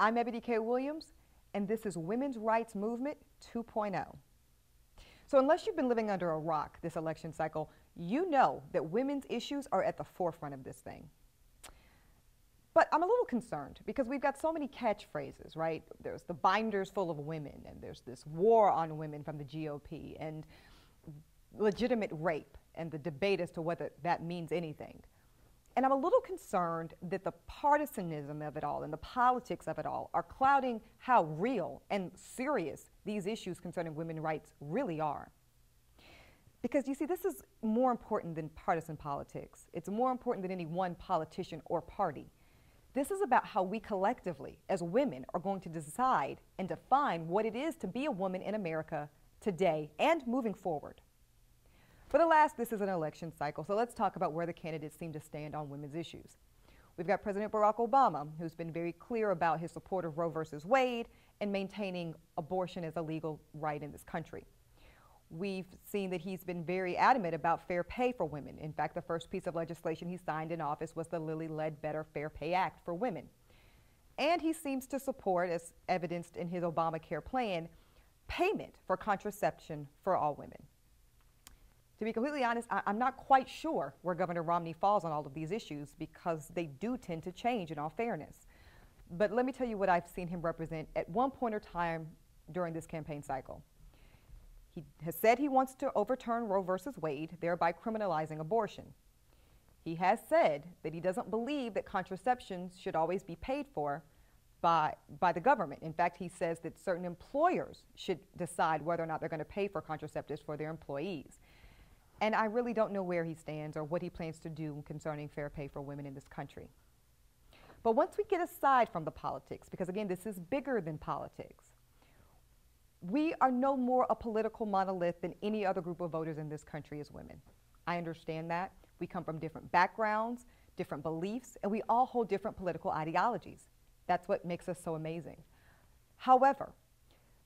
I'm Eboni K. Williams, and this is Women's Rights Movement 2.0. So unless you've been living under a rock this election cycle, you know that women's issues are at the forefront of this thing. But I'm a little concerned because we've got so many catchphrases, right? There's the binders full of women, and there's this war on women from the GOP, and legitimate rape, and the debate as to whether that means anything. And I'm a little concerned that the partisanism of it all and the politics of it all are clouding how real and serious these issues concerning women's rights really are. Because you see, this is more important than partisan politics. It's more important than any one politician or party. This is about how we collectively, as women, are going to decide and define what it is to be a woman in America today and moving forward. But alas, this is an election cycle, so let's talk about where the candidates seem to stand on women's issues. We've got President Barack Obama, who's been very clear about his support of Roe versus Wade and maintaining abortion as a legal right in this country. We've seen that he's been very adamant about fair pay for women. In fact, the first piece of legislation he signed in office was the Lilly Ledbetter Fair Pay Act for women. And he seems to support, as evidenced in his Obamacare plan, payment for contraception for all women. To be completely honest, I'm not quite sure where Governor Romney falls on all of these issues because they do tend to change in all fairness. But let me tell you what I've seen him represent at one point or time during this campaign cycle. He has said he wants to overturn Roe versus Wade, thereby criminalizing abortion. He has said that he doesn't believe that contraception should always be paid for by the government. In fact, he says that certain employers should decide whether or not they're going to pay for contraceptives for their employees. And I really don't know where he stands or what he plans to do concerning fair pay for women in this country. But once we get aside from the politics, because again, this is bigger than politics, we are no more a political monolith than any other group of voters in this country as women. I understand that. We come from different backgrounds, different beliefs, and we all hold different political ideologies. That's what makes us so amazing. However,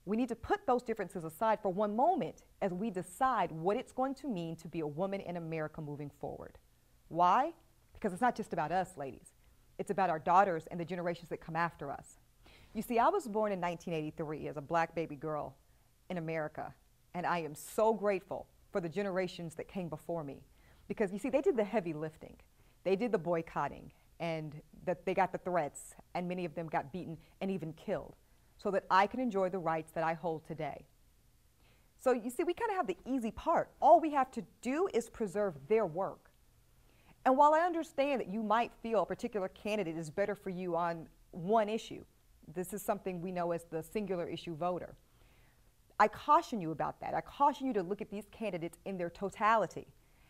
we need to put those differences aside for one moment as we decide what it's going to mean to be a woman in America moving forward. Why? Because it's not just about us, ladies. It's about our daughters and the generations that come after us. You see, I was born in 1983 as a black baby girl in America, and I am so grateful for the generations that came before me because, you see, they did the heavy lifting. They did the boycotting, and that they got the threats, and many of them got beaten and even killed so that I can enjoy the rights that I hold today. So you see, we kind of have the easy part. All we have to do is preserve their work. And while I understand that you might feel a particular candidate is better for you on one issue, this is something we know as the singular issue voter. I caution you about that. I caution you to look at these candidates in their totality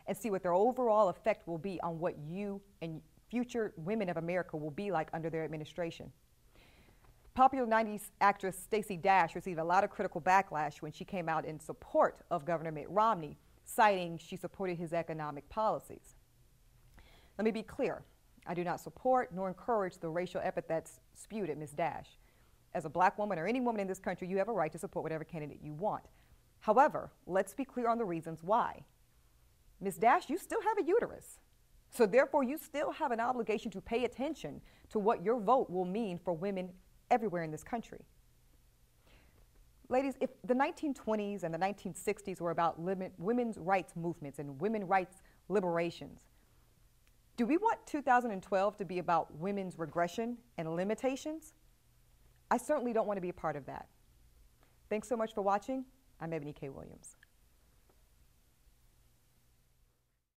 and see what their overall effect will be on what you and future women of America will be like under their administration. Popular 90s actress Stacey Dash received a lot of critical backlash when she came out in support of Governor Mitt Romney, citing she supported his economic policies. Let me be clear. I do not support nor encourage the racial epithets spewed at Ms. Dash. As a black woman or any woman in this country, you have a right to support whatever candidate you want. However, let's be clear on the reasons why. Ms. Dash, you still have a uterus. So therefore, you still have an obligation to pay attention to what your vote will mean for women everywhere in this country. Ladies, if the 1920s and the 1960s were about women's rights movements and women's rights liberations, do we want 2012 to be about women's regression and limitations? I certainly don't want to be a part of that. Thanks so much for watching. I'm Eboni K. Williams.